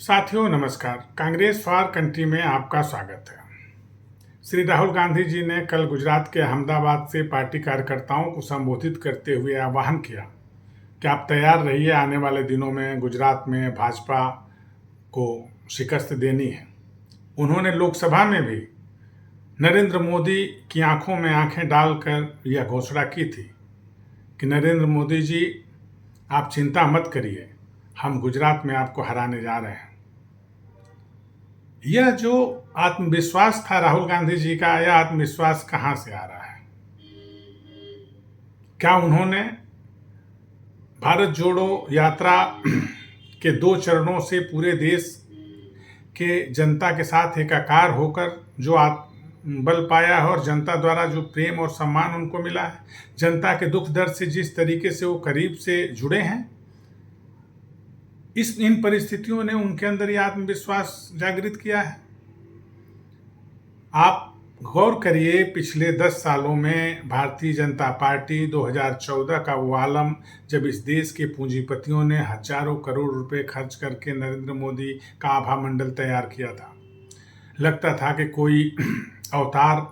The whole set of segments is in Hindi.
साथियों नमस्कार। कांग्रेस फॉर कंट्री में आपका स्वागत है। श्री राहुल गांधी जी ने कल गुजरात के अहमदाबाद से पार्टी कार्यकर्ताओं को संबोधित करते हुए आह्वान किया कि आप तैयार रहिए, आने वाले दिनों में गुजरात में भाजपा को शिकस्त देनी है। उन्होंने लोकसभा में भी नरेंद्र मोदी की आंखों में आंखें डालकर यह घोषणा की थी कि नरेंद्र मोदी जी, आप चिंता मत करिए, हम गुजरात में आपको हराने जा रहे हैं। यह जो आत्मविश्वास था राहुल गांधी जी का, यह आत्मविश्वास कहां से आ रहा है? क्या उन्होंने भारत जोड़ो यात्रा के 2 चरणों से पूरे देश के जनता के साथ एकाकार होकर जो बल पाया है और जनता द्वारा जो प्रेम और सम्मान उनको मिला है, जनता के दुख दर्द से जिस तरीके से वो करीब से जुड़े हैं, इन परिस्थितियों ने उनके अंदर यह आत्मविश्वास जागृत किया है। आप गौर करिए, पिछले 10 सालों में भारतीय जनता पार्टी 2014 का वो आलम जब इस देश के पूंजीपतियों ने हजारों करोड़ रुपए खर्च करके नरेंद्र मोदी का आभा मंडल तैयार किया था, लगता था कि कोई अवतार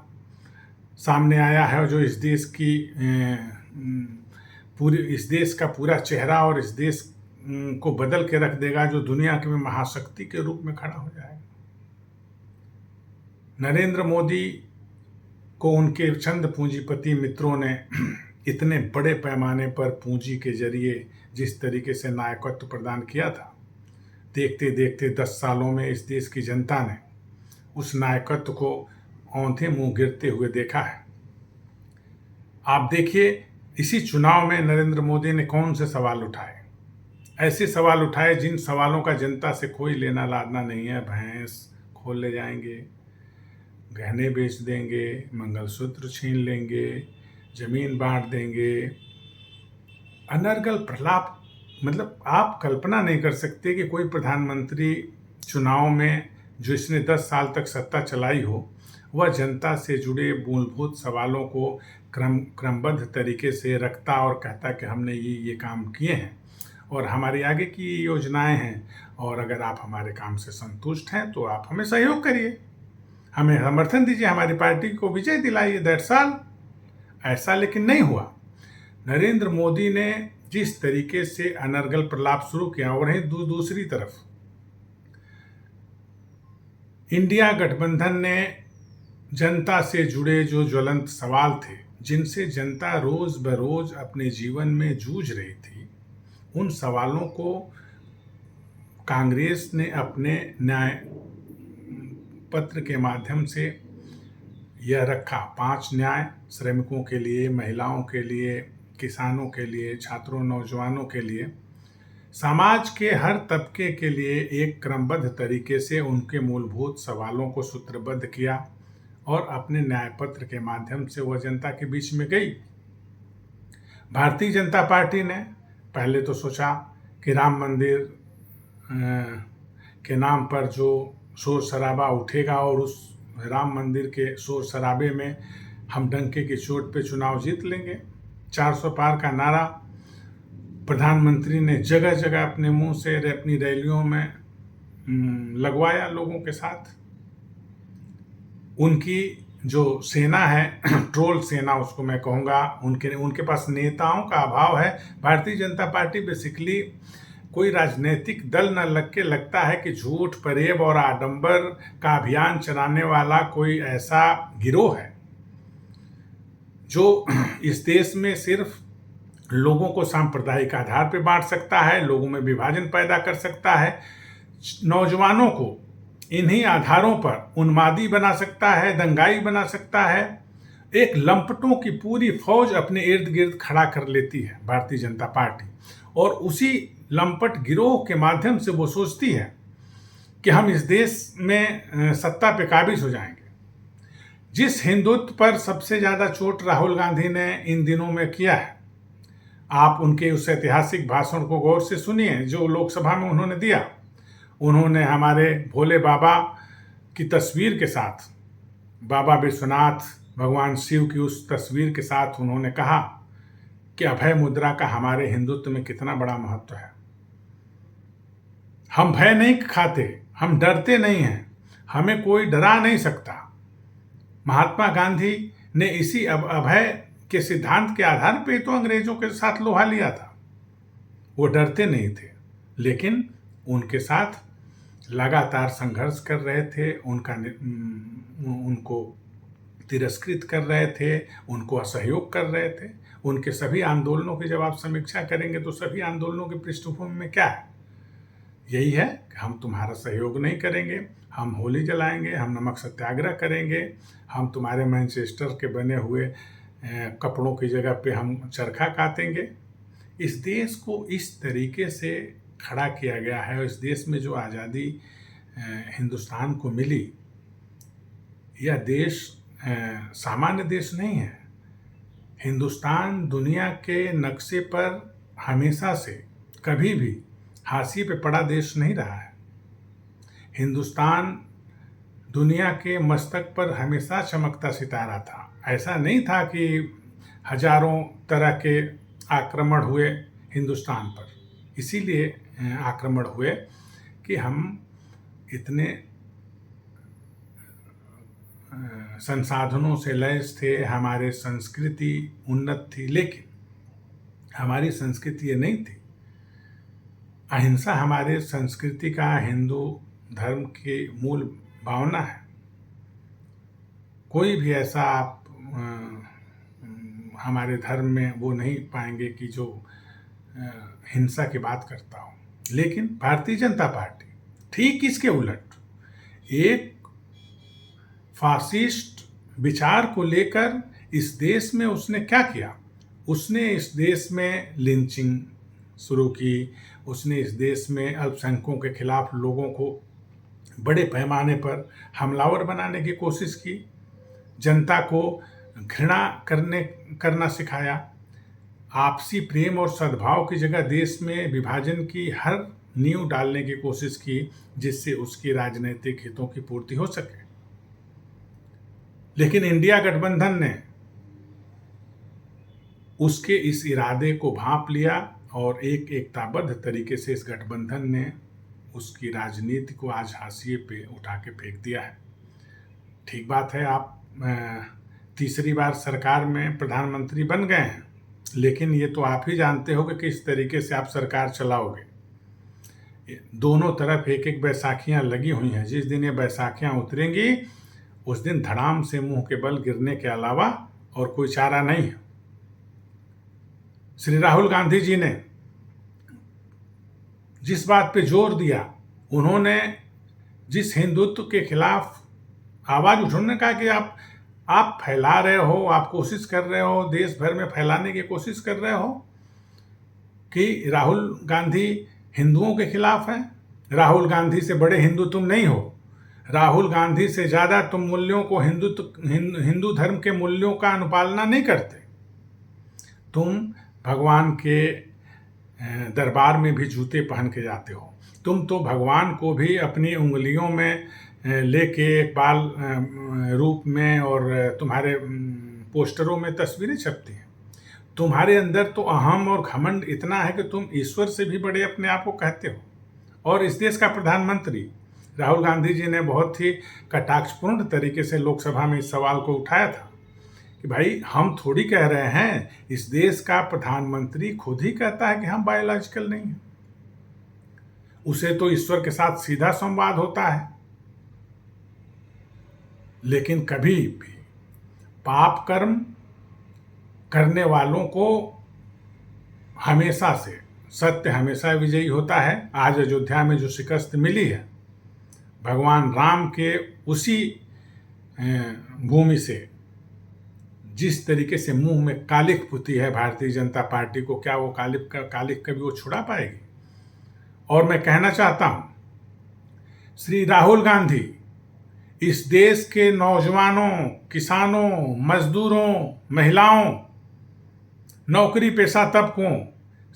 सामने आया है जो इस देश की इस देश का पूरा चेहरा और इस देश को बदल के रख देगा, जो दुनिया के में महाशक्ति के रूप में खड़ा हो जाएगा। नरेंद्र मोदी को उनके चंद पूंजीपति मित्रों ने इतने बड़े पैमाने पर पूंजी के जरिए जिस तरीके से नायकत्व प्रदान किया था, देखते देखते 10 सालों में इस देश की जनता ने उस नायकत्व को औंधे मुंह गिरते हुए देखा है। आप देखिए, इसी चुनाव में नरेंद्र मोदी ने कौन से सवाल उठाए, ऐसे सवाल उठाए जिन सवालों का जनता से कोई लेना लादना नहीं है। भैंस खोल ले जाएंगे, गहने बेच देंगे, मंगलसूत्र छीन लेंगे, जमीन बांट देंगे, अनर्गल प्रलाप। मतलब आप कल्पना नहीं कर सकते कि कोई प्रधानमंत्री चुनाव में जो इसने 10 साल तक सत्ता चलाई हो, वह जनता से जुड़े मूलभूत सवालों को क्रमबद्ध तरीके से रखता और कहता कि हमने ये काम किए हैं और हमारी आगे की योजनाएं हैं, और अगर आप हमारे काम से संतुष्ट हैं तो आप हमें सहयोग करिए, हमें समर्थन दीजिए, हमारी पार्टी को विजय दिलाइए। That's all. ऐसा लेकिन नहीं हुआ। नरेंद्र मोदी ने जिस तरीके से अनर्गल प्रलाप शुरू किया, और वहीं दूसरी तरफ इंडिया गठबंधन ने जनता से जुड़े जो ज्वलंत सवाल थे, जिनसे जनता रोज बरोज अपने जीवन में जूझ रही थी, उन सवालों को कांग्रेस ने अपने न्याय पत्र के माध्यम से यह रखा। 5 न्याय श्रमिकों के लिए, महिलाओं के लिए, किसानों के लिए, छात्रों, नौजवानों के लिए, समाज के हर तबके के लिए एक क्रमबद्ध तरीके से उनके मूलभूत सवालों को सूत्रबद्ध किया और अपने न्याय पत्र के माध्यम से वह जनता के बीच में गई। भारतीय जनता पार्टी ने पहले तो सोचा कि राम मंदिर के नाम पर जो शोर शराबा उठेगा और उस राम मंदिर के शोर शराबे में हम डंके की चोट पे चुनाव जीत लेंगे। 400 पार का नारा प्रधानमंत्री ने जगह जगह अपने मुंह से अपनी रैलियों में लगवाया लोगों के साथ। उनकी जो सेना है, ट्रोल सेना उसको मैं कहूँगा, उनके पास नेताओं का अभाव है। भारतीय जनता पार्टी बेसिकली कोई राजनीतिक दल न लगता है कि झूठ, फरेब और आडंबर का अभियान चलाने वाला कोई ऐसा गिरोह है जो इस देश में सिर्फ लोगों को सांप्रदायिक आधार पर बांट सकता है, लोगों में विभाजन पैदा कर सकता है, नौजवानों को इन्हीं आधारों पर उन्मादी बना सकता है, दंगाई बना सकता है। एक लंपटों की पूरी फौज अपने इर्द गिर्द खड़ा कर लेती है भारतीय जनता पार्टी, और उसी लंपट गिरोह के माध्यम से वो सोचती है कि हम इस देश में सत्ता पे काबिज हो जाएंगे। जिस हिंदुत्व पर सबसे ज़्यादा चोट राहुल गांधी ने इन दिनों में किया है, आप उनके उस ऐतिहासिक भाषण को गौर से सुनिए जो लोकसभा में उन्होंने दिया। उन्होंने हमारे भोले बाबा की तस्वीर के साथ, बाबा विश्वनाथ, भगवान शिव की उस तस्वीर के साथ उन्होंने कहा कि अभय मुद्रा का हमारे हिंदुत्व में कितना बड़ा महत्व है। हम भय नहीं खाते, हम डरते नहीं हैं, हमें कोई डरा नहीं सकता। महात्मा गांधी ने इसी अभय के सिद्धांत के आधार पर तो अंग्रेजों के साथ लोहा लिया था। वो डरते नहीं थे, लेकिन उनके साथ लगातार संघर्ष कर रहे थे, उनको तिरस्कृत कर रहे थे, उनको असहयोग कर रहे थे। उनके सभी आंदोलनों की जब आप समीक्षा करेंगे तो सभी आंदोलनों की पृष्ठभूमि में क्या है? यही है कि हम तुम्हारा सहयोग नहीं करेंगे, हम होली जलाएंगे, हम नमक सत्याग्रह करेंगे, हम तुम्हारे मैनचेस्टर के बने हुए कपड़ों की जगह पे हम चरखा कातेंगे। इस देश को इस तरीके से खड़ा किया गया है, और इस देश में जो आज़ादी हिंदुस्तान को मिली, यह देश सामान्य देश नहीं है। हिंदुस्तान दुनिया के नक्शे पर हमेशा से कभी भी हाशिए पे पड़ा देश नहीं रहा है। हिंदुस्तान दुनिया के मस्तक पर हमेशा चमकता सितारा था। ऐसा नहीं था कि हजारों तरह के आक्रमण हुए हिंदुस्तान पर, इसीलिए आक्रमण हुए कि हम इतने संसाधनों से लैस थे, हमारे संस्कृति उन्नत थी, लेकिन हमारी संस्कृति ये नहीं थी। अहिंसा हमारे संस्कृति का, हिंदू धर्म की मूल भावना है। कोई भी ऐसा आप हमारे धर्म में वो नहीं पाएंगे कि जो हिंसा की बात करता हो। लेकिन भारतीय जनता पार्टी ठीक इसके उलट एक फासिस्ट विचार को लेकर इस देश में उसने क्या किया? उसने इस देश में लिंचिंग शुरू की, उसने इस देश में अल्पसंख्यकों के खिलाफ लोगों को बड़े पैमाने पर हमलावर बनाने की कोशिश की, जनता को घृणा करना सिखाया, आपसी प्रेम और सद्भाव की जगह देश में विभाजन की हर नींव डालने की कोशिश की, जिससे उसकी राजनीतिक हितों की पूर्ति हो सके। लेकिन इंडिया गठबंधन ने उसके इस इरादे को भांप लिया और एक एकताबद्ध तरीके से इस गठबंधन ने उसकी राजनीति को आज हाशिए पे उठा के फेंक दिया है। ठीक बात है, आप तीसरी बार सरकार में प्रधानमंत्री बन गए हैं, लेकिन ये तो आप ही जानते हो कि किस तरीके से आप सरकार चलाओगे। दोनों तरफ एक एक बैसाखियां लगी हुई हैं। जिस दिन ये बैसाखियां उतरेंगी उस दिन धड़ाम से मुंह के बल गिरने के अलावा और कोई चारा नहीं है। श्री राहुल गांधी जी ने जिस बात पे जोर दिया, उन्होंने जिस हिंदुत्व के खिलाफ आवाज उठाने का कि आप फैला रहे हो, आप कोशिश कर रहे हो, देश भर में फैलाने की कोशिश कर रहे हो कि राहुल गांधी हिंदुओं के खिलाफ है। राहुल गांधी से बड़े हिंदू तुम नहीं हो। राहुल गांधी से ज़्यादा तुम मूल्यों को हिंदू धर्म के मूल्यों का अनुपालना नहीं करते। तुम भगवान के दरबार में भी जूते पहन के जाते हो। तुम तो भगवान को भी अपनी उंगलियों में लेके बाल रूप में और तुम्हारे पोस्टरों में तस्वीरें छपती हैं। तुम्हारे अंदर तो अहम और घमंड इतना है कि तुम ईश्वर से भी बड़े अपने आप को कहते हो। और इस देश का प्रधानमंत्री राहुल गांधी जी ने बहुत ही कटाक्षपूर्ण तरीके से लोकसभा में इस सवाल को उठाया था कि भाई हम थोड़ी कह रहे हैं, इस देश का प्रधानमंत्री खुद ही कहता है कि हम बायोलॉजिकल नहीं हैं। उसे तो ईश्वर के साथ सीधा संवाद होता है। लेकिन कभी भी पाप कर्म करने वालों को हमेशा से सत्य हमेशा विजयी होता है। आज अयोध्या में जो शिकस्त मिली है, भगवान राम के उसी भूमि से जिस तरीके से मुंह में कालिक पुती है भारतीय जनता पार्टी को, क्या वो कालिक कभी वो छुड़ा पाएगी? और मैं कहना चाहता हूं, श्री राहुल गांधी इस देश के नौजवानों, किसानों, मजदूरों, महिलाओं, नौकरी पेशा तबकों,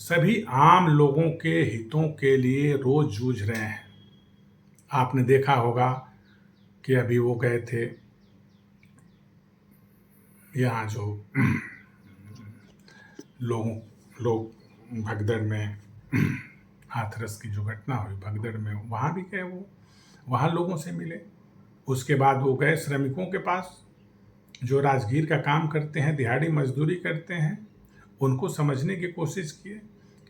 सभी आम लोगों के हितों के लिए रोज जूझ रहे हैं। आपने देखा होगा कि अभी वो गए थे यहाँ जो लोग भगदड़ में हाथरस की जो घटना हुई भगदड़ में, वहाँ भी गए वो, वहाँ लोगों से मिले। उसके बाद वो गए श्रमिकों के पास जो राजगीर का काम करते हैं, दिहाड़ी मजदूरी करते हैं, उनको समझने की कोशिश किए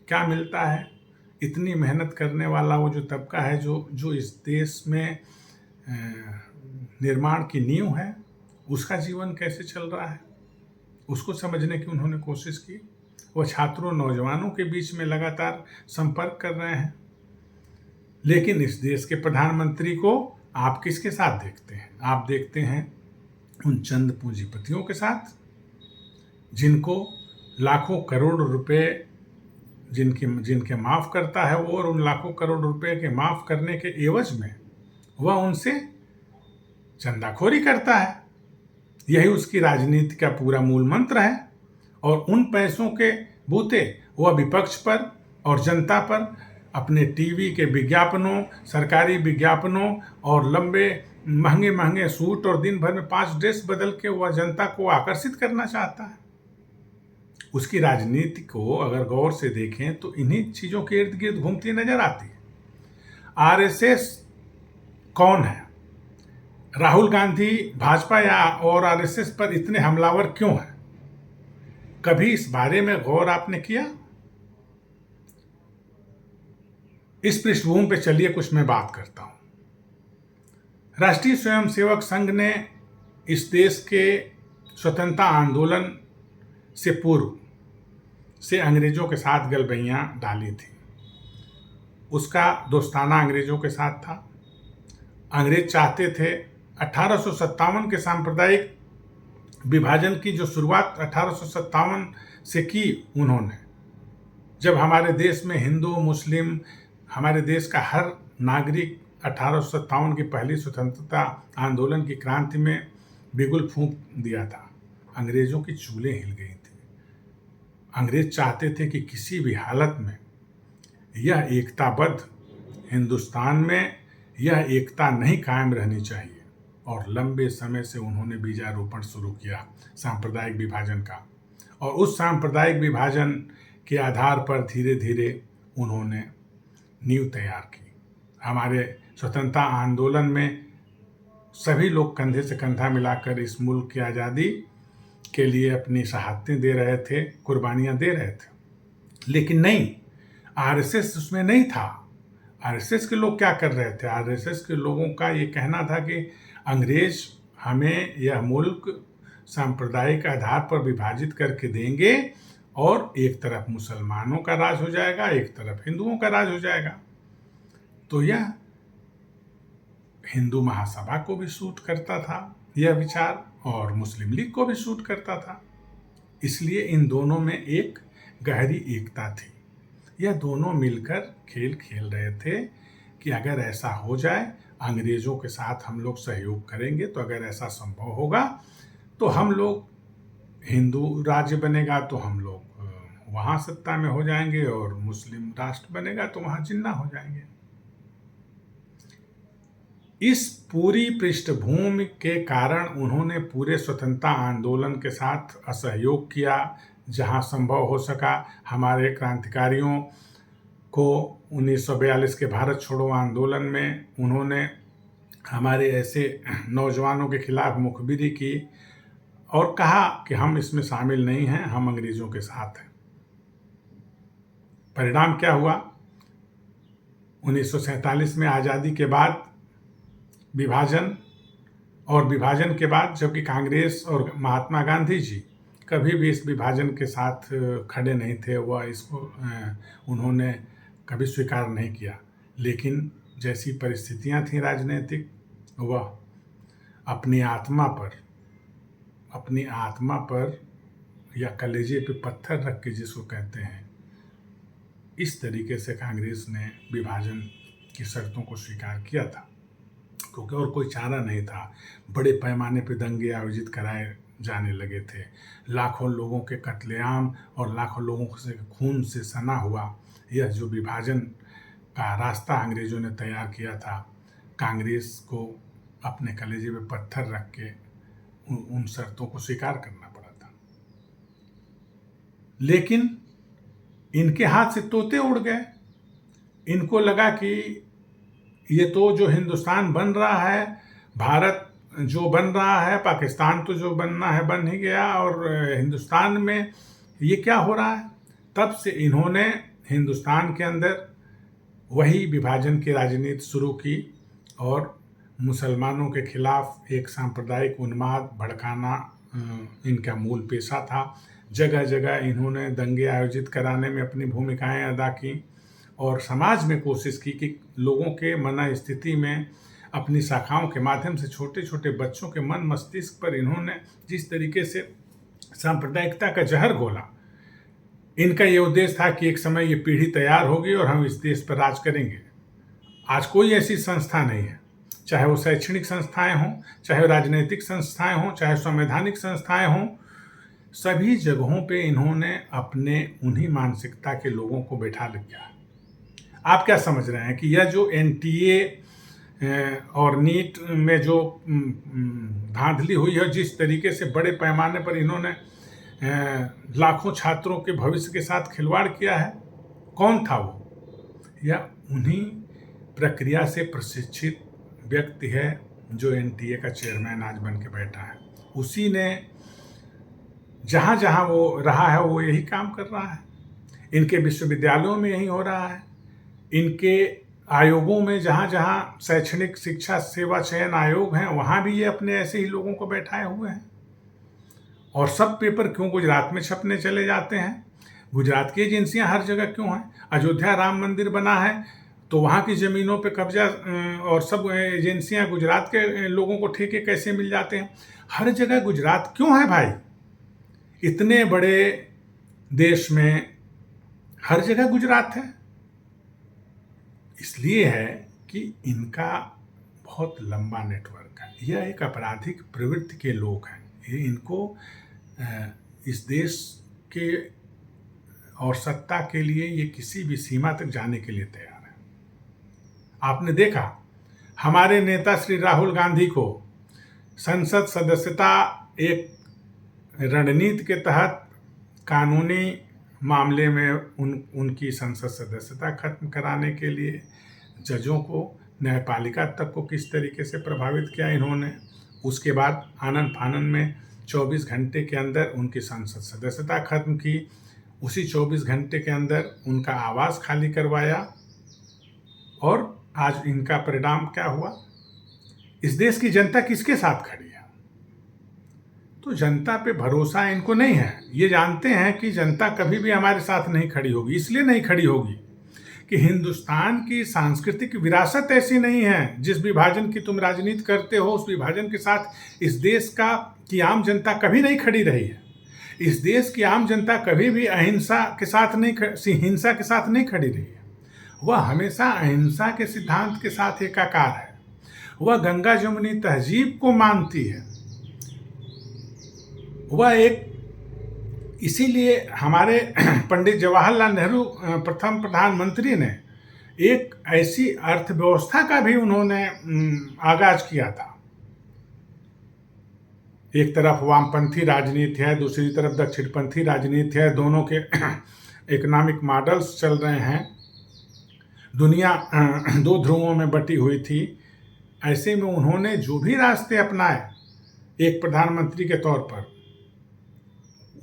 क्या मिलता है। इतनी मेहनत करने वाला वो जो तबका है जो जो इस देश में निर्माण की नींव है, उसका जीवन कैसे चल रहा है, उसको समझने की उन्होंने कोशिश की। वो छात्रों नौजवानों के बीच में लगातार संपर्क कर रहे हैं। लेकिन इस देश के प्रधानमंत्री को आप किसके साथ देखते हैं? आप देखते हैं उन चंद पूंजीपतियों के साथ जिनको लाखों करोड़ रुपए जिनके माफ करता है वो, और उन लाखों करोड़ रुपए के माफ करने के एवज में वह उनसे चंदाखोरी करता है। यही उसकी राजनीति का पूरा मूल मंत्र है। और उन पैसों के बूते वह विपक्ष पर और जनता पर अपने टीवी के विज्ञापनों, सरकारी विज्ञापनों और लंबे महंगे महंगे सूट और दिन भर में 5 ड्रेस बदल के वह जनता को आकर्षित करना चाहता है। उसकी राजनीति को अगर गौर से देखें तो इन्हीं चीजों के इर्द गिर्द घूमती नजर आती है। आरएसएस कौन है? राहुल गांधी भाजपा या और आरएसएस पर इतने हमलावर क्यों हैं? कभी इस बारे में गौर आपने किया? इस पृष्ठभूमि पे चलिए कुछ मैं बात करता हूं। राष्ट्रीय स्वयंसेवक संघ ने इस देश के स्वतंत्रता आंदोलन से पूर्व से अंग्रेजों के साथ गलबैयां डाली थी। उसका दोस्ताना अंग्रेजों के साथ था। अंग्रेज चाहते थे 1857 के सांप्रदायिक विभाजन की जो शुरुआत 1857 से की उन्होंने, जब हमारे देश में हिंदू मुस्लिम, हमारे देश का हर नागरिक 1857 की पहली स्वतंत्रता आंदोलन की क्रांति में बिगुल फूंक दिया था, अंग्रेजों की चूलें हिल गई थी। अंग्रेज चाहते थे कि किसी भी हालत में यह एकताबद्ध हिंदुस्तान में यह एकता नहीं कायम रहनी चाहिए, और लंबे समय से उन्होंने बीजारोपण शुरू किया सांप्रदायिक विभाजन का। और उस सांप्रदायिक विभाजन के आधार पर धीरे धीरे उन्होंने नींव तैयार की। हमारे स्वतंत्रता आंदोलन में सभी लोग कंधे से कंधा मिलाकर इस मुल्क की आज़ादी के लिए अपनी शहादतें दे रहे थे, कुर्बानियां दे रहे थे। लेकिन नहीं, आरएसएस उसमें नहीं था। आरएसएस के लोग क्या कर रहे थे? आरएसएस के लोगों का ये कहना था कि अंग्रेज हमें यह मुल्क सांप्रदायिक आधार पर विभाजित करके देंगे और एक तरफ मुसलमानों का राज हो जाएगा, एक तरफ हिंदुओं का राज हो जाएगा। तो यह हिंदू महासभा को भी सूट करता था यह विचार, और मुस्लिम लीग को भी सूट करता था। इसलिए इन दोनों में एक गहरी एकता थी। यह दोनों मिलकर खेल खेल रहे थे कि अगर ऐसा हो जाए, अंग्रेजों के साथ हम लोग सहयोग करेंगे, तो अगर ऐसा संभव होगा तो हम लोग, हिंदू राज्य बनेगा तो हम लोग वहाँ सत्ता में हो जाएंगे, और मुस्लिम राष्ट्र बनेगा तो वहाँ जिन्ना हो जाएंगे। इस पूरी पृष्ठभूमि के कारण उन्होंने पूरे स्वतंत्रता आंदोलन के साथ असहयोग किया। जहां संभव हो सका, हमारे क्रांतिकारियों को 1942 के भारत छोड़ो आंदोलन में उन्होंने हमारे ऐसे नौजवानों के खिलाफ मुखबिरी की और कहा कि हम इसमें शामिल नहीं हैं, हम अंग्रेजों के साथ हैं। परिणाम क्या हुआ? 1947 में आज़ादी के बाद विभाजन, और विभाजन के बाद जबकि कांग्रेस और महात्मा गांधी जी कभी भी इस विभाजन के साथ खड़े नहीं थे, वह इसको उन्होंने कभी स्वीकार नहीं किया। लेकिन जैसी परिस्थितियां थी राजनीतिक, वह अपनी आत्मा पर या कलेजे पे पत्थर रख के, जिसको कहते हैं, इस तरीके से कांग्रेस ने विभाजन की शर्तों को स्वीकार किया था, क्योंकि और कोई चारा नहीं था। बड़े पैमाने पर दंगे आयोजित कराए जाने लगे थे, लाखों लोगों के कत्लेआम और लाखों लोगों से खून से सना हुआ यह जो विभाजन का रास्ता अंग्रेजों ने तैयार किया था, कांग्रेस को अपने कलेजे पे पत्थर रख के उन शर्तों को स्वीकार करना पड़ा था। लेकिन इनके हाथ से तोते उड़ गए। इनको लगा कि ये तो जो हिंदुस्तान बन रहा है, भारत जो बन रहा है, पाकिस्तान तो जो बनना है बन ही गया, और हिंदुस्तान में ये क्या हो रहा है। तब से इन्होंने हिंदुस्तान के अंदर वही विभाजन की राजनीति शुरू की और मुसलमानों के खिलाफ एक सांप्रदायिक उन्माद भड़काना इनका मूल पेशा था। जगह जगह इन्होंने दंगे आयोजित कराने में अपनी भूमिकाएं अदा की और समाज में कोशिश की कि लोगों के मन स्थिति में अपनी शाखाओं के माध्यम से छोटे छोटे बच्चों के मन मस्तिष्क पर इन्होंने जिस तरीके से सांप्रदायिकता का जहर घोला, इनका ये उद्देश्य था कि एक समय ये पीढ़ी तैयार होगी और हम इस देश पर राज करेंगे। आज कोई ऐसी संस्था नहीं है, चाहे वो शैक्षणिक संस्थाएं हों, चाहे राजनीतिक संस्थाएं हों, चाहे संवैधानिक संस्थाएं हों, सभी जगहों पे इन्होंने अपने उन्हीं मानसिकता के लोगों को बैठा लिया। आप क्या समझ रहे हैं कि यह जो NTA और नीट में जो धांधली हुई है, जिस तरीके से बड़े पैमाने पर इन्होंने लाखों छात्रों के भविष्य के साथ खिलवाड़ किया है, कौन था वो? या उन्हीं प्रक्रिया से प्रशिक्षित व्यक्ति है जो NTA का चेयरमैन आज बन के बैठा है। उसी ने जहाँ जहाँ वो रहा है वो यही काम कर रहा है। इनके विश्वविद्यालयों में यही हो रहा है, इनके आयोगों में जहाँ जहाँ शैक्षणिक शिक्षा सेवा चयन आयोग हैं वहाँ भी ये अपने ऐसे ही लोगों को बैठाए हुए हैं। और सब पेपर क्यों गुजरात में छपने चले जाते हैं? गुजरात की एजेंसियां हर जगह क्यों हैं? अयोध्या राम मंदिर बना है तो वहाँ की ज़मीनों पे कब्जा और सब एजेंसियां गुजरात के लोगों को ठेके कैसे मिल जाते हैं? हर जगह गुजरात क्यों है भाई? इतने बड़े देश में हर जगह गुजरात है। इसलिए है कि इनका बहुत लंबा नेटवर्क है। यह एक आपराधिक प्रवृत्ति के लोग हैं। ये इनको इस देश के और सत्ता के लिए ये किसी भी सीमा तक जाने के लिए तैयार है। आपने देखा हमारे नेता श्री राहुल गांधी को संसद सदस्यता एक रणनीति के तहत कानूनी मामले में उनकी संसद सदस्यता खत्म कराने के लिए जजों को, न्यायपालिका तक को किस तरीके से प्रभावित किया इन्होंने। उसके बाद आनन फानन में 24 घंटे के अंदर उनकी संसद सदस्यता खत्म की। उसी 24 घंटे के अंदर उनका आवास खाली करवाया और आज इनका परिणाम क्या हुआ? इस देश की जनता किसके साथ खड़ी है? तो जनता पे भरोसा इनको नहीं है। ये जानते हैं कि जनता कभी भी हमारे साथ नहीं खड़ी होगी। इसलिए नहीं खड़ी होगी कि हिंदुस्तान की सांस्कृतिक विरासत ऐसी नहीं है। जिस विभाजन की तुम राजनीति करते हो उस विभाजन के साथ इस देश की आम जनता कभी नहीं खड़ी रही है। इस देश की आम जनता कभी भी अहिंसा के साथ हिंसा के साथ नहीं खड़ी रही है। वह हमेशा अहिंसा के सिद्धांत के साथ एकाकार है। वह गंगा जमुनी तहजीब को मानती है। वह एक इसीलिए हमारे पंडित जवाहरलाल नेहरू प्रथम प्रधानमंत्री ने एक ऐसी अर्थव्यवस्था का भी उन्होंने आगाज किया था। एक तरफ वामपंथी राजनीति है, दूसरी तरफ दक्षिणपंथी राजनीति है, दोनों के इकोनॉमिक मॉडल्स चल रहे हैं। दुनिया दो ध्रुवों में बटी हुई थी। ऐसे में उन्होंने जो भी रास्ते अपनाए एक प्रधानमंत्री के तौर पर,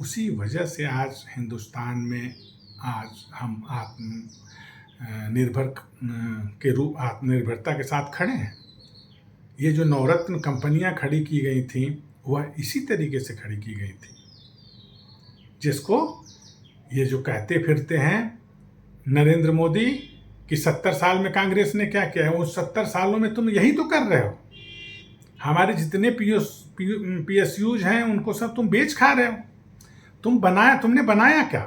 उसी वजह से आज हिंदुस्तान में आज हम आत्मनिर्भरता के साथ खड़े हैं। ये जो नवरत्न कंपनियां खड़ी की गई थी वह इसी तरीके से खड़ी की गई थी, जिसको ये जो कहते फिरते हैं नरेंद्र मोदी कि 70 साल में कांग्रेस ने क्या किया है, उस 70 सालों में तुम यही तो कर रहे हो। हमारे जितने PSUs हैं उनको सब तुम बेच खा रहे हो। तुमने बनाया क्या?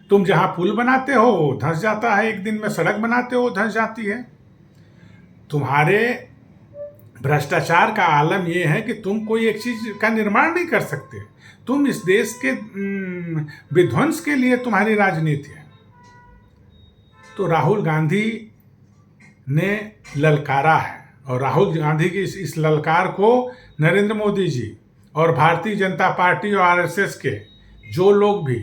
तुम जहां पुल बनाते हो वो धंस जाता है, एक दिन में सड़क बनाते हो धंस जाती है। तुम्हारे भ्रष्टाचार का आलम ये है कि तुम कोई एक चीज का निर्माण नहीं कर सकते। तुम इस देश के विध्वंस के लिए तुम्हारी राजनीति है। तो राहुल गांधी ने ललकारा है और राहुल गांधी की इस ललकार को नरेंद्र मोदी जी और भारतीय जनता पार्टी और RSS के जो लोग भी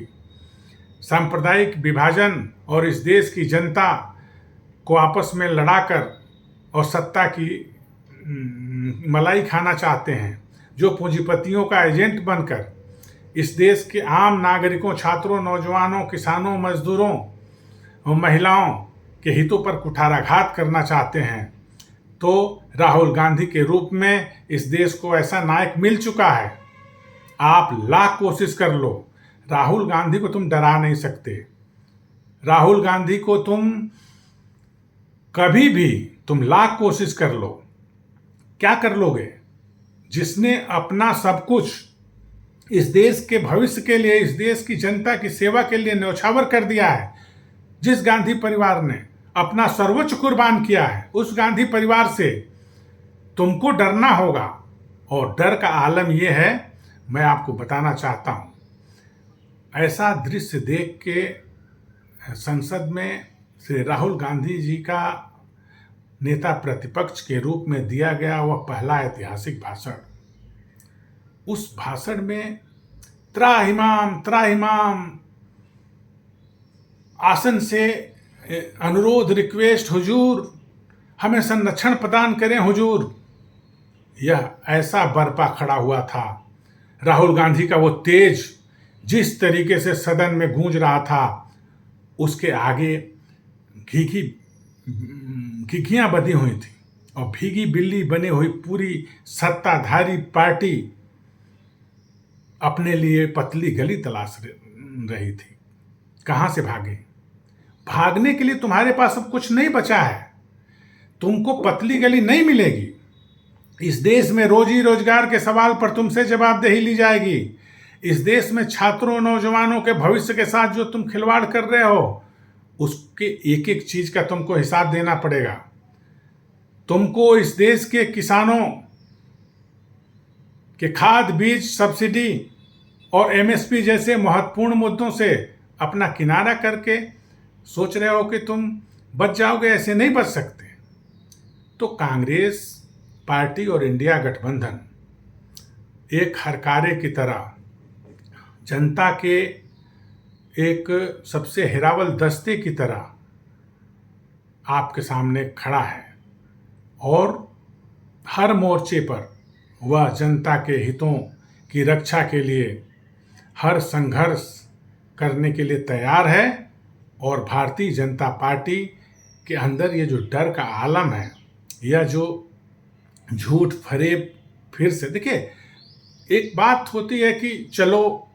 सांप्रदायिक विभाजन और इस देश की जनता को आपस में लड़ाकर और सत्ता की मलाई खाना चाहते हैं, जो पूंजीपतियों का एजेंट बनकर इस देश के आम नागरिकों, छात्रों, नौजवानों, किसानों, मजदूरों और महिलाओं के हितों पर कुठाराघात करना चाहते हैं, तो राहुल गांधी के रूप में इस देश को ऐसा नायक मिल चुका है। आप लाख कोशिश कर लो, राहुल गांधी को तुम डरा नहीं सकते। राहुल गांधी को तुम कभी भी, तुम लाख कोशिश कर लो, क्या कर लोगे? जिसने अपना सब कुछ इस देश के भविष्य के लिए, इस देश की जनता की सेवा के लिए न्यौछावर कर दिया है, जिस गांधी परिवार ने अपना सर्वोच्च कुर्बान किया है, उस गांधी परिवार से तुमको डरना होगा। और डर का आलम यह है, मैं आपको बताना चाहता हूं, ऐसा दृश्य देख के संसद में श्री राहुल गांधी जी का नेता प्रतिपक्ष के रूप में दिया गया वह पहला ऐतिहासिक भाषण। उस भाषण में त्राहिमाम त्राहिमाम आसन से अनुरोध, रिक्वेस्ट, हुजूर हमें संरक्षण प्रदान करें हुजूर, यह ऐसा बरपा खड़ा हुआ था। राहुल गांधी का वो तेज जिस तरीके से सदन में गूंज रहा था, उसके आगे घिघियां बंधी हुई थी और भीगी बिल्ली बनी हुई पूरी सत्ताधारी पार्टी अपने लिए पतली गली तलाश रही थी। कहां से भागे? भागने के लिए तुम्हारे पास अब कुछ नहीं बचा है। तुमको पतली गली नहीं मिलेगी। इस देश में रोजी रोजगार के सवाल पर तुमसे जवाबदेही ली जाएगी। इस देश में छात्रों, नौजवानों के भविष्य के साथ जो तुम खिलवाड़ कर रहे हो, उसके एक एक चीज का तुमको हिसाब देना पड़ेगा। तुमको इस देश के किसानों के खाद, बीज, सब्सिडी और एमएसपी जैसे महत्वपूर्ण मुद्दों से अपना किनारा करके सोच रहे हो कि तुम बच जाओगे। ऐसे नहीं बच सकते। तो कांग्रेस पार्टी और इंडिया गठबंधन एक हरकारे की तरह जनता के एक सबसे हिरावल दस्ते की तरह आपके सामने खड़ा है और हर मोर्चे पर वह जनता के हितों की रक्षा के लिए हर संघर्ष करने के लिए तैयार है। और भारतीय जनता पार्टी के अंदर ये जो डर का आलम है, यह जो झूठ फरेब फिर से, देखिए एक बात होती है कि चलो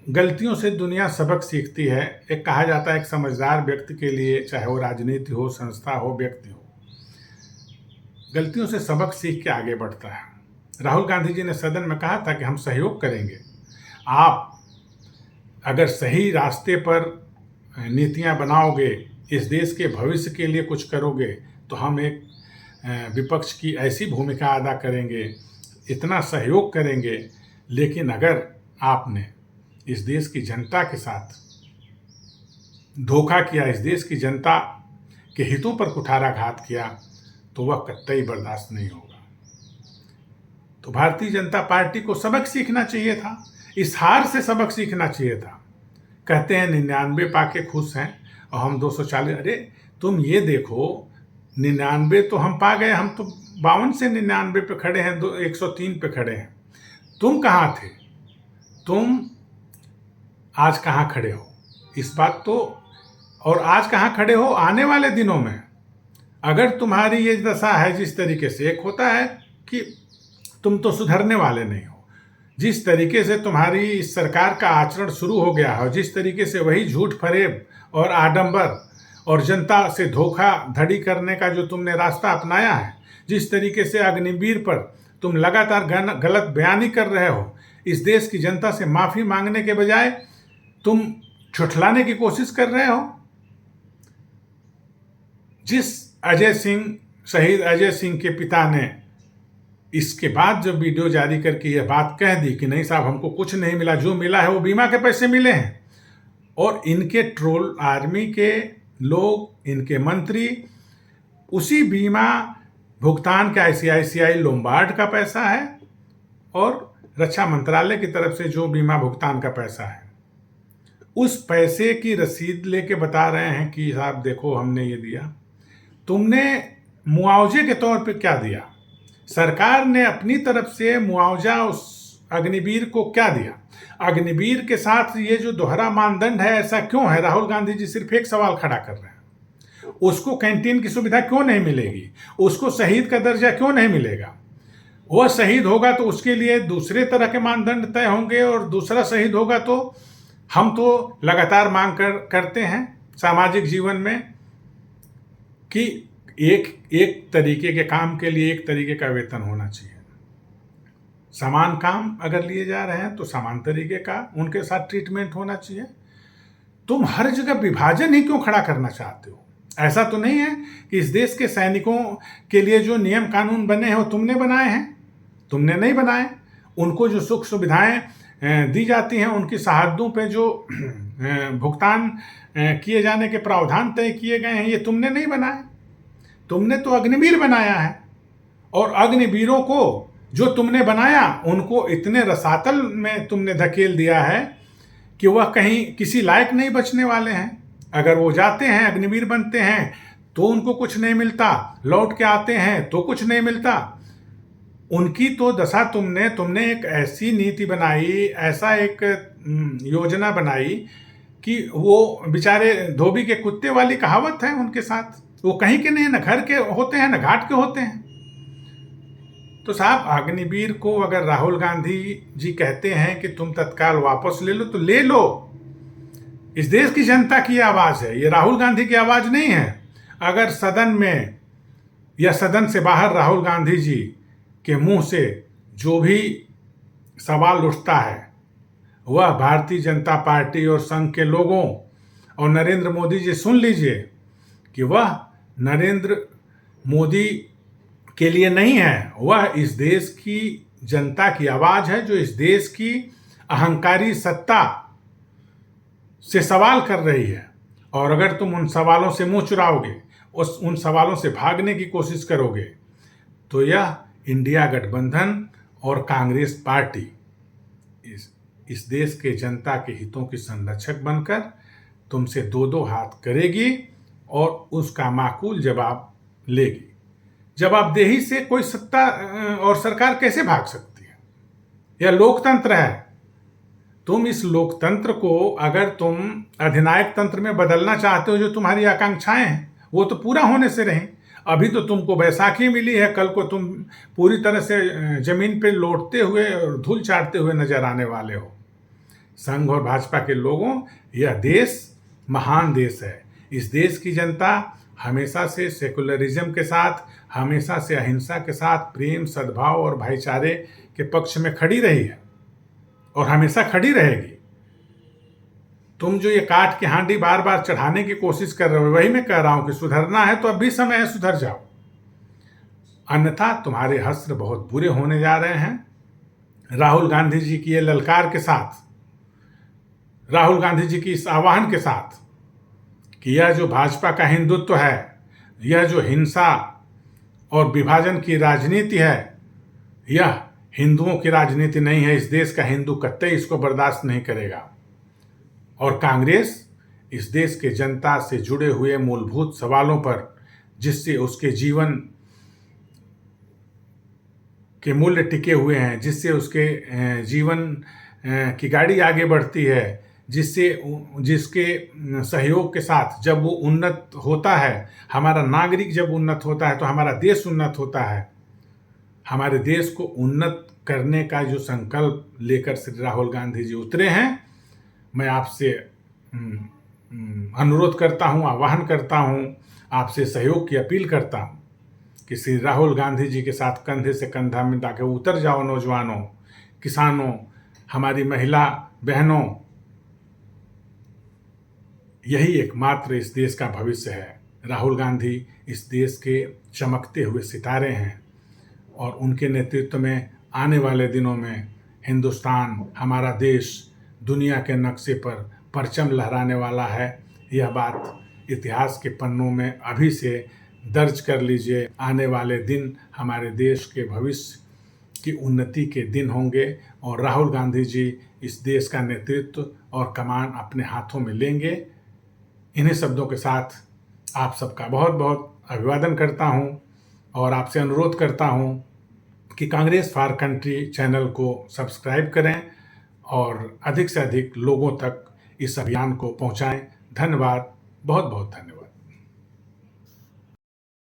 गलतियों से दुनिया सबक सीखती है। एक कहा जाता है एक समझदार व्यक्ति के लिए, चाहे वो राजनीति हो, संस्था हो, व्यक्ति हो, गलतियों से सबक सीख के आगे बढ़ता है। राहुल गांधी जी ने सदन में कहा था कि हम सहयोग करेंगे। आप अगर सही रास्ते पर नीतियां बनाओगे, इस देश के भविष्य के लिए कुछ करोगे, तो हम एक विपक्ष की ऐसी भूमिका अदा करेंगे, इतना सहयोग करेंगे। लेकिन अगर आपने इस देश की जनता के साथ धोखा किया, इस देश की जनता के हितों पर कुठाराघात किया, तो वह कतई बर्दाश्त नहीं होगा। तो भारतीय जनता पार्टी को सबक सीखना चाहिए था, इस हार से सबक सीखना चाहिए था। कहते हैं 99 पाके खुश हैं और हम 240। अरे तुम ये देखो, 99 तो हम पा गए, हम तो 52 से 99 पे खड़े हैं, 103 पे खड़े हैं। तुम कहाँ थे? तुम आज कहाँ खड़े हो? इस बात तो, और आज कहाँ खड़े हो आने वाले दिनों में। अगर तुम्हारी ये दशा है, जिस तरीके से, एक होता है कि तुम तो सुधरने वाले नहीं हो, जिस तरीके से तुम्हारी इस सरकार का आचरण शुरू हो गया है, जिस तरीके से वही झूठ फरेब और आडंबर और जनता से धोखा धड़ी करने का जो तुमने रास्ता अपनाया है, जिस तरीके से अग्निवीर पर तुम लगातार गलत बयानी कर रहे हो, इस देश की जनता से माफी मांगने के बजाय तुम छुटलाने की कोशिश कर रहे हो। जिस अजय सिंह, शहीद अजय सिंह के पिता ने इसके बाद जब वीडियो जारी करके यह बात कह दी कि नहीं साहब, हमको कुछ नहीं मिला, जो मिला है वो बीमा के पैसे मिले हैं, और इनके ट्रोल आर्मी के लोग, इनके मंत्री उसी बीमा भुगतान का ICICI लोम्बार्ड का पैसा है और रक्षा मंत्रालय की तरफ से जो बीमा भुगतान का पैसा है, उस पैसे की रसीद लेके बता रहे हैं कि साहब देखो हमने ये दिया। तुमने मुआवजे के तौर पे क्या दिया? सरकार ने अपनी तरफ से मुआवजा उस अग्निवीर को क्या दिया? अग्निवीर के साथ ये जो दोहरा मानदंड है, ऐसा क्यों है? राहुल गांधी जी सिर्फ एक सवाल खड़ा कर रहे हैं, उसको कैंटीन की सुविधा क्यों नहीं मिलेगी? उसको शहीद का दर्जा क्यों नहीं मिलेगा? वह शहीद होगा तो उसके लिए दूसरे तरह के मानदंड तय होंगे, और दूसरा शहीद होगा तो हम तो लगातार मांग करते हैं सामाजिक जीवन में कि एक तरीके के काम के लिए एक तरीके का वेतन होना चाहिए। समान काम अगर लिए जा रहे हैं तो समान तरीके का उनके साथ ट्रीटमेंट होना चाहिए। तुम हर जगह विभाजन ही क्यों खड़ा करना चाहते हो? ऐसा तो नहीं है कि इस देश के सैनिकों के लिए जो नियम कानून बने हैं वो तुमने बनाए हैं? तुमने नहीं बनाए। उनको जो सुख सुविधाएं दी जाती हैं, उनकी सरहदों पे जो भुगतान किए जाने के प्रावधान तय किए गए हैं, ये तुमने नहीं बनाए। तुमने तो अग्निवीर बनाया है, और अग्निवीरों को जो तुमने बनाया उनको इतने रसातल में तुमने धकेल दिया है कि वह कहीं किसी लायक नहीं बचने वाले हैं। अगर वो जाते हैं, अग्निवीर बनते हैं, तो उनको कुछ नहीं मिलता, लौट के आते हैं तो कुछ नहीं मिलता। उनकी तो दशा तुमने एक ऐसी नीति बनाई, ऐसा एक योजना बनाई कि वो बेचारे धोबी के कुत्ते वाली कहावत है उनके साथ। वो कहीं के नहीं, न घर के होते हैं न घाट के होते हैं। तो साहब, अग्निवीर को अगर राहुल गांधी जी कहते हैं कि तुम तत्काल वापस ले लो, तो ले लो। इस देश की जनता की आवाज है, ये राहुल गांधी की आवाज नहीं है। अगर सदन में या सदन से बाहर राहुल गांधी जी के मुंह से जो भी सवाल उठता है, वह भारतीय जनता पार्टी और संघ के लोगों और नरेंद्र मोदी जी सुन लीजिए कि वह नरेंद्र मोदी के लिए नहीं है, वह इस देश की जनता की आवाज है, जो इस देश की अहंकारी सत्ता से सवाल कर रही है। और अगर तुम उन सवालों से मुंह चुराओगे, उन सवालों से भागने की कोशिश करोगे, तो यह इंडिया गठबंधन और कांग्रेस पार्टी इस देश के जनता के हितों की संरक्षक बनकर तुमसे दो दो हाथ करेगी और उसका माकूल जवाब लेगी। जवाबदेही से कोई सत्ता और सरकार कैसे भाग सकती है? यह लोकतंत्र है। तुम इस लोकतंत्र को अगर तुम अधिनायक तंत्र में बदलना चाहते हो, जो तुम्हारी आकांक्षाएं हैं वो तो पूरा होने से रहीं। अभी तो तुमको बैसाखी मिली है, कल को तुम पूरी तरह से जमीन पे लौटते हुए और धूल चाटते हुए नजर आने वाले हो। संघ और भाजपा के लोगों, यह देश महान देश है। इस देश की जनता हमेशा से सेकुलरिज्म के साथ, हमेशा से अहिंसा के साथ, प्रेम, सद्भाव और भाईचारे के पक्ष में खड़ी रही है और हमेशा खड़ी रहेगी। तुम जो ये काट की हांडी बार बार चढ़ाने की कोशिश कर रहे हो, वही मैं कह रहा हूं कि सुधरना है तो अब भी समय है, सुधर जाओ, अन्यथा तुम्हारे हश्र बहुत बुरे होने जा रहे हैं। राहुल गांधी जी की ये ललकार के साथ, राहुल गांधी जी की इस आह्वान के साथ कि यह जो भाजपा का हिंदुत्व है, यह जो हिंसा और विभाजन की राजनीति है, यह हिंदुओं की राजनीति नहीं है। इस देश का हिंदू कतई इसको बर्दाश्त नहीं करेगा। और कांग्रेस इस देश के जनता से जुड़े हुए मूलभूत सवालों पर, जिससे उसके जीवन के मूल्य टिके हुए हैं, जिससे उसके जीवन की गाड़ी आगे बढ़ती है, जिसके सहयोग के साथ जब वो उन्नत होता है, हमारा नागरिक जब उन्नत होता है तो हमारा देश उन्नत होता है। हमारे देश को उन्नत करने का जो संकल्प लेकर श्री राहुल गांधी जी उतरे हैं, मैं आपसे अनुरोध करता हूं, आह्वान करता हूं, आपसे सहयोग की अपील करता हूं कि श्री राहुल गांधी जी के साथ कंधे से कंधा मिला के उतर जाओ। नौजवानों, किसानों, हमारी महिला बहनों, यही एकमात्र इस देश का भविष्य है। राहुल गांधी इस देश के चमकते हुए सितारे हैं और उनके नेतृत्व में आने वाले दिनों में हिंदुस्तान, हमारा देश दुनिया के नक्शे पर परचम लहराने वाला है। यह बात इतिहास के पन्नों में अभी से दर्ज कर लीजिए। आने वाले दिन हमारे देश के भविष्य की उन्नति के दिन होंगे और राहुल गांधी जी इस देश का नेतृत्व और कमान अपने हाथों में लेंगे। इन्हीं शब्दों के साथ आप सबका बहुत बहुत अभिवादन करता हूं और आपसे अनुरोध करता हूं कि कांग्रेस फॉर कंट्री चैनल को सब्सक्राइब करें और अधिक से अधिक लोगों तक इस अभियान को पहुंचाएं। धन्यवाद, बहुत बहुत धन्यवाद।